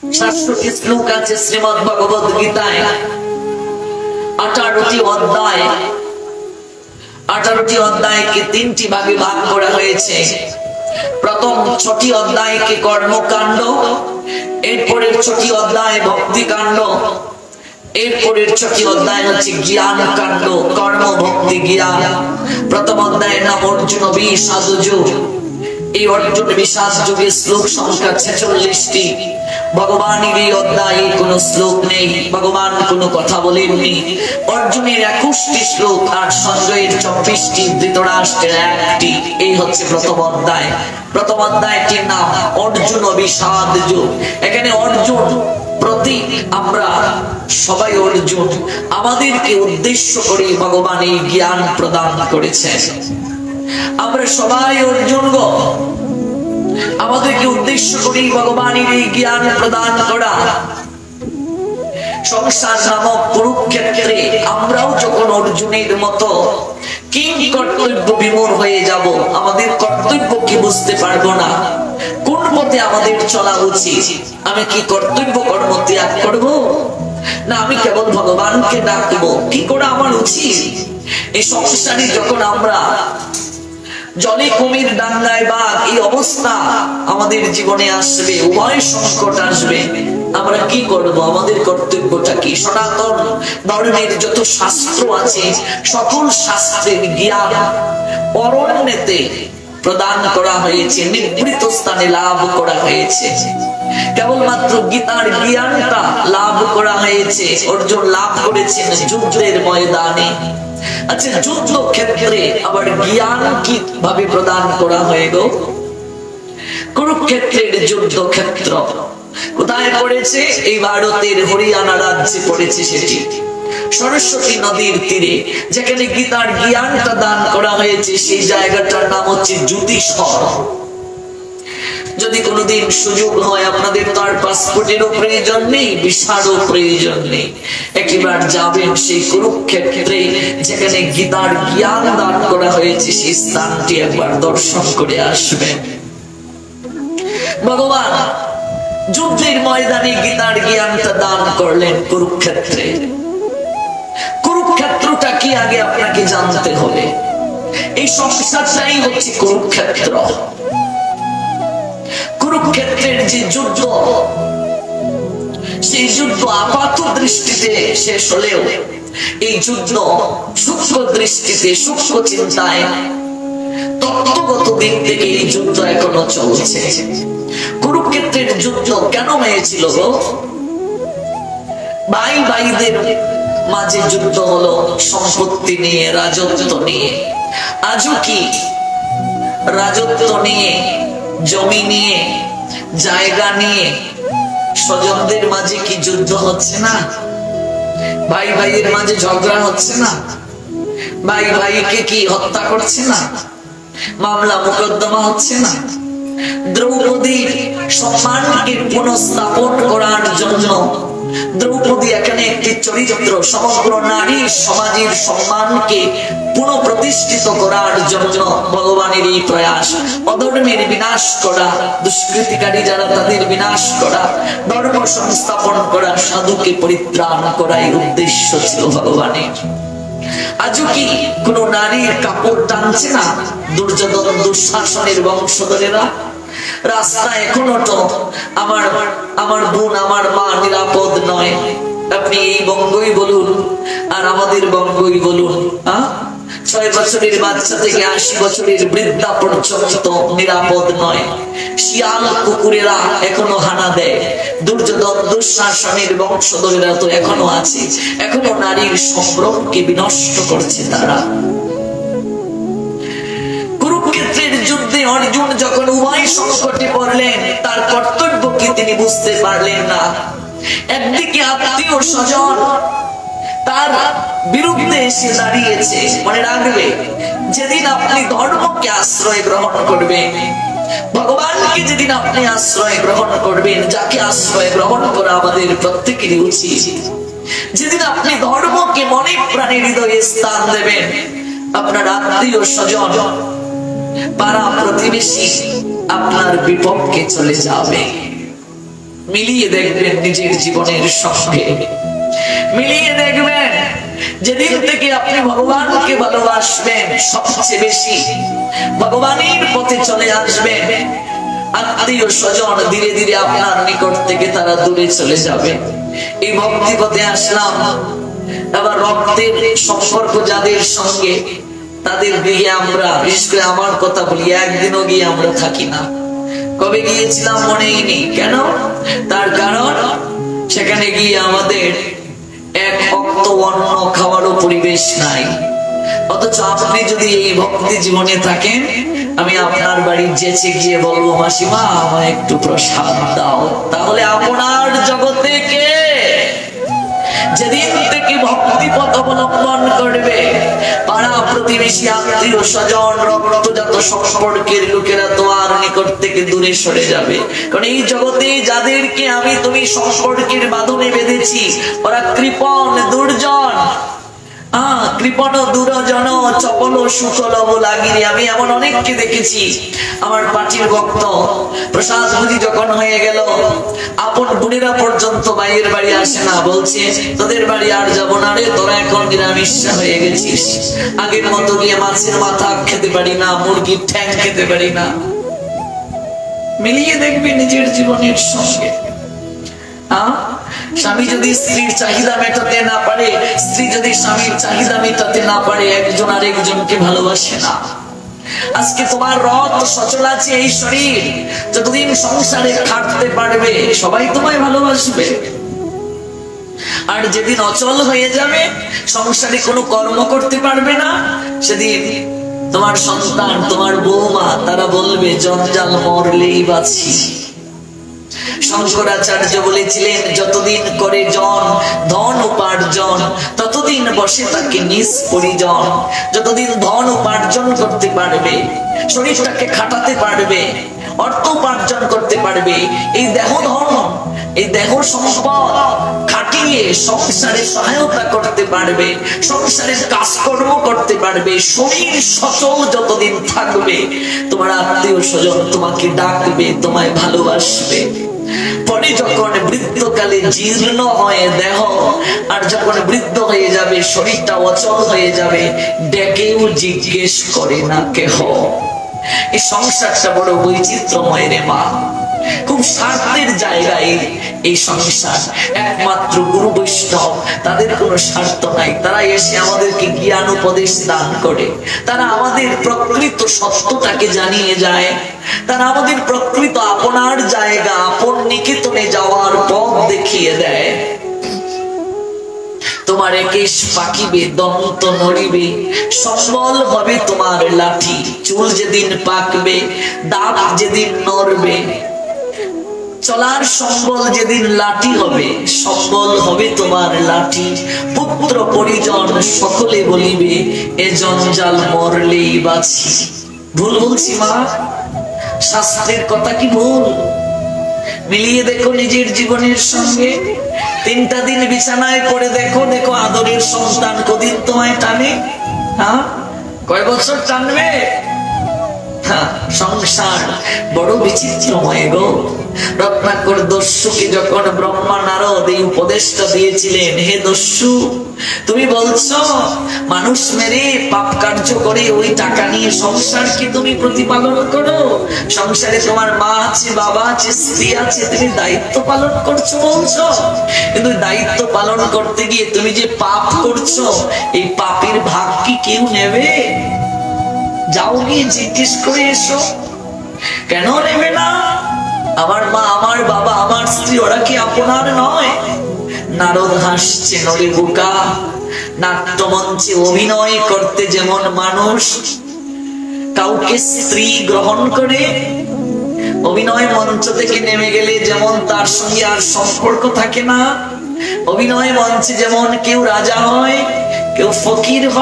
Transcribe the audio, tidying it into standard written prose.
7টি শ্লোক আছে শ্রীমদ্ ভগবদ গীতায়। 18টি অধ্যায়, 18টি অধ্যায়কে 3টি ভাগে ভাগ করা হয়েছে। প্রথম 6টি অধ্যায়কে কর্মকাণ্ড, এরপরের 6টি অধ্যায় ভক্তি কাণ্ড, এরপরের 6টি অধ্যায় হচ্ছে জ্ঞান কাণ্ড, কর্ম ভক্তি জ্ঞান। প্রথম অধ্যায়ের নাম অর্জুন বিষাদ যোগ। এই অর্জুন বিষাদ যোগের শ্লোক সংখ্যা 46টি। ভগবানের এই অধ্যায়ে কোনো শ্লোক নেই, ভগবান কোনো কথা বলেননি। অর্জুনের 21টি শ্লোক আর সঞ্জয়ের 24টি, ধৃতরাষ্ট্রের 1টি। এই হচ্ছে প্রথম অধ্যায়। প্রথম অধ্যায়টির নাম অর্জুন বিষাদ যোগ। এখানে অর্জুন প্রতীক, আমরা সবাই অর্জুন। আমাদেরকে উদ্দেশ্য করে ভগবান এই জ্ঞান প্রদান করেছেন। আমরা সবাই অর্জুন গো, আমাদেরকে উদ্দেশ্য করে ভগবানের এই জ্ঞান প্রদান করা। সংসার নামক কুরুক্ষেত্রে আমরাও যখন অর্জুনের মতো কিং কর্তব্য বিমূঢ় হয়ে যাব, আমাদের কর্তব্য কি বুঝতে পারবো না। কোন পথে আমাদের চলা উচিত? আমি কি কর্তব্য কর্ম ত্যাগ করবো, না আমি কেবল ভগবানকে ডাকবো? কি করে আমার উচিত? এই সংসারে যখন আমরা জলে কুমির ডাঙ্গায় বাঘ, এই অবস্থা আমাদের জীবনে আসবে, উভয় সংকট আসবে, আমরা কি করব? আমাদের কর্তব্যটা কি? সনাতন ধর্মের যত শাস্ত্র আছে, সকল শাস্ত্রের জ্ঞান অরণ্যেতে প্রদান করা হয়েছে, নিভৃত স্থানে লাভ করা হয়েছে। কেবলমাত্র গীতার জ্ঞানটা লাভ করা হয়েছে, অর্জুন লাভ করেছেন যুদ্ধের ময়দানে। আচ্ছা, যুদ্ধ ক্ষেত্রে আবার জ্ঞান কি ভাবে প্রদান করা হয়ে গো? কুরুক্ষেত্রের যুদ্ধ ক্ষেত্র কোথায় পড়েছে? এই ভারতের হরিয়ানা রাজ্যে পড়েছে। সেটি সরস্বতী নদীর তীরে, যেখানে গীতার জ্ঞানটা দান করা হয়েছে, সেই জায়গাটার নাম হচ্ছে জ্যোতিষর। যদি কোনোদিন সুযোগ হয়, আপনাদের তো আর পাসপোর্টেরও প্রয়োজন নেই, ভিসারও প্রয়োজন নেই, একবার যাবেন সেই কুরুক্ষেত্রে, যেখানে গীতার জ্ঞান দান করা হয়েছে, সেই স্থানটি একবার দর্শন করে আসবেন। ভগবান যুদ্ধের ময়দানে গীতার জ্ঞানটা দান করলেন কুরুক্ষেত্রে। কুরুক্ষেত্রটা কি আগে আপনাকে জানতে হবে। এই সংসারটাই হচ্ছে কুরুক্ষেত্র। কুরুক্ষেত্রের যে যুদ্ধ, সেই যুদ্ধ আপাত দৃষ্টিতে শেষ হলেও এই যুদ্ধ সূক্ষ্ম দৃষ্টিতে, সূক্ষ্ম চিন্তায়, তত্ত্বগত দিক থেকে এই যুদ্ধ এখনো চলছে। কুরুক্ষেত্রের যুদ্ধ কেন হয়েছিল গো? ভাই ভাইদের মাঝে যুদ্ধ হলো, সম্পত্তি নিয়ে, রাজত্ব নিয়ে। আজও কি রাজত্ব নিয়ে, জমি নিয়ে, জায়গা নিয়ে স্বজনদের মাঝে কি যুদ্ধ হচ্ছে না? ভাই ভাইয়ের মাঝে ঝগড়া হচ্ছে না? ভাই ভাইকে কি হত্যা করছে না? মামলা মোকদ্দমা হচ্ছে না? দ্রৌপদীর সম্মানকে পুনঃস্থাপন করার জন্য, দ্রৌপদী এখানে একটি চরিত্র, সমগ্র নারী সমাজের সম্মানকে পুনঃপ্রতিষ্ঠিত করার জন্য ভগবানের এই প্রয়াস। অধর্মের বিনাশ করা, দুষ্কৃতিকারী যারা তাদের বিনাশ করা, ধর্ম সংস্থাপন করা, সাধুকে পরিত্রাণ করা, এই উদ্দেশ্য ছিল ভগবানের। আজও কি কোন নারীর কাপড় টানছে না দুর্যোধন দুঃশাসনের বংশধরেরা? রাস্তা এখনো তো আমার বোন, আমার মা নিরাপদ নয়। আপনি এই বঙ্গই বলুন আর আমাদের বঙ্গই বলুন, 6 বছরের বাচ্চা থেকে 80 বছরের বৃদ্ধা পর্যন্ত নিরাপদ নয়। শিয়াল কুকুরেরা এখনো হানা দেয়, দুর্যোধন দুঃশাসনের বংশধরেরা তো এখনো আছে, এখনো নারীর সম্ভ্রমকে বিনষ্ট করছে তারা। কুরুক্ষেত্রের যুদ্ধে অর্জুন যখন উভয় সংকটে পড়লেন, তার কর্তব্য কি তিনি বুঝতে পারলেন না। একদিকে আত্মীয় স্বজন তার বিরুদ্ধে এসে দাঁড়িয়েছে। মনে রাখবে, যেদিন আপনি ধর্মকে আশ্রয় গ্রহণ করবেন, ভগবানকে যেদিন আপনি আশ্রয় গ্রহণ করবেন, যাকে আশ্রয় গ্রহণ করা আমাদের প্রত্যেকেরই উচিত, যেদিন আপনি ধর্মকে মনে প্রাণে হৃদয়ে স্থান দেবেন, আপনার আত্মীয় স্বজন, পাড়া প্রতিবেশী আপনার বিপক্ষে চলে যাবে। মিলিয়ে দেখবেন নিজের জীবনের সঙ্গে, মিলিয়ে দেখবেন যেদিন থেকে আপনি ভগবানকে ভালোবাসবেন সবচেয়ে বেশি, ভগবানের পথে চলে আসবেন, আত্মীয় স্বজন ধীরে ধীরে আপনার নিকট থেকে তারা দূরে চলে যাবে। এই ভক্তি পথে আসলাম, আবার রক্তের সম্পর্ক যাদের সঙ্গে তাদের গিয়ে আমরা, বিশেষ করে আমার কথা বলি, একদিনও গিয়ে আমরা থাকি না। কবে গিয়েছিলাম মনেই নেই। কেন? তার কারণ সেখানে গিয়ে আমাদের এক অক্ত অন্ন খাওয়ারও পরিবেশ নাই। অথচ আপনি যদি এই ভক্তি জীবনে থাকেন, আমি আপনার বাড়ি যেচে গিয়ে বলবো, মাসিমা আমায় একটু প্রসাদ দাও, তাহলে আপনার জগতে কে? যেদিন থেকে ভক্তি পথ অবলম্বন করবে, পাড়া প্রতিবেশী আত্মীয় স্বজন রক্তজাত সম্পর্কের লোকেরা তোমার নিকট থেকে দূরে সরে যাবে। কারণ এই জগতে যাদেরকে আমি তুমি সম্পর্কের বাঁধনে বেঁধেছি, ওরা কৃপণ দুর্জন, কৃপণ দুরজন চপল সুকল লাগিরে। আমি এমন অনেককে দেখেছি, আমার পার্টির ভক্ত, প্রসাদ বুঝি যখন হয়ে গেল, আপন বুড়িরা পর্যন্ত মায়ের বাড়ি আসে না, বলছে তোদের বাড়ি আর যাবো না রে, তোরা এখন নিরামিষ হয়ে গেছিস, আগের মতো গিয়ে মাছের মাথা খেতে পারি না, মুরগির ঠ্যাং খেতে পারি না। মিলিয়ে দেখবি নিজের জীবনের সঙ্গে। স্বামী যদি স্ত্রীর চাহিদা মেটাতে না পারে, স্ত্রী যদি স্বামীর চাহিদা মেটাতে না পারে, একজন আরেকজনকে ভালোবাসে না। আজকে তোমার রথ সচল আছে এই শরীর, যতদিন সংসারে খাটতে পারবে সবাই তোমায় ভালোবাসবে। আর যেদিন অচল হয়ে যাবে, সংসারে কোনো কর্ম করতে পারবে না, সেদিন তোমার সন্তান, তোমার বৌমা, তারা বলবে জঞ্জাল মরলেই বাঁচি। শঙ্করাচার্য বলেছিলেন, যতদিন করে জন ধন উপার্জন, ততদিন বসে তাকে নিজ পরিজন। যতদিন ধন উপার্জন করতে পারবে, শরীরটাকে খাটাতে পারবে, অর্থ উপার্জন করতে পারবে, এই দেহ ধন, এই দেহ সম্পদ খাটিয়ে সংসারে সহায়তা করতে পারবে, সংসারের কাজকর্ম করতে পারবে, শরীর সচল যতদিন থাকবে, তোমার আত্মীয় স্বজন তোমাকে ডাকবে, তোমায় ভালোবাসবে। পরে যখন বৃদ্ধকালে জীর্ণ হয়ে দেহ, আর যখন বৃদ্ধ হয়ে যাবে, শরীরটা অচল হয়ে যাবে, ডেকেও জিজ্ঞেস করে না কেহ। এই সংসারটা বড় বৈচিত্র্যময় রে মা, খুব স্বার্থের জায়গায় এই সংসার। একমাত্র গুরু বৈষ্ণব, তাদের কোনো স্বার্থ নাই, তারা এসে আমাদেরকে জ্ঞান উপদেশ দান করে, তারা আমাদের প্রকৃত সত্যটাকে জানিয়ে যায়, তারা আমাদের প্রকৃত আপনার জায়গা, আপন নিকেতনে যাওয়ার পথ দেখিয়ে দেয়। তোমার কেশ পাকিবে, দন্ত নড়িবে, সম্বল হবে তোমার লাঠি, চুল যেদিন পাকবে, দাঁত যেদিন নড়বে, চলার সম্বল যেদিন লাঠি হবে, সম্বল হবে তোমার লাঠি। পুত্র পরিজন সকলে বলিবে, এ জঞ্জাল মরলেই বাঁচি। ভুল বলছি মা? শাস্ত্রের কথা কি ভুল? মিলিয়ে দেখো নিজের জীবনের সঙ্গে। 3টা দিন বিছানায় পড়ে দেখো, দেখো আদরের সন্তান কদিন তোমায় টানে? কয় বছর টানবে? সংসার বড় বিচিত্রময় গো। রত্নাকর দস্যুকে যখন ব্রহ্মা নারদ এই উপদেশটা দিয়েছিলেন, হে দস্যু, তুমি বলছো মানুষ মেরে পাপ কার্য করে ওই টাকা নিয়ে সংসারকে তুমি প্রতিপালন করো, সংসারে তোমার মা আছে, বাবা আছে, স্ত্রী আছে, তুমি দায়িত্ব পালন করছো বলছো, কিন্তু দায়িত্ব পালন করতে গিয়ে তুমি যে পাপ করছো, এই পাপের ভাগ কি কেউ নেবে? যাও গিয়ে জিজ্ঞেস করে এসো। কেন নেবে না? আমার মা, আমার বাবা, আমার স্ত্রী, ওরা কি আপনার নয়? নারদ হাসছে, নরে বোকা। নাট্যমঞ্চে অভিনয় করতে যেমন মানুষ কাউকে স্ত্রী গ্রহণ করে, অভিনয় মঞ্চ থেকে নেমে গেলে যেমন তার সঙ্গে আর সম্পর্ক থাকে না, অভিনয় মঞ্চে যেমন কেউ রাজা হয়, কেউ ফকির হয়।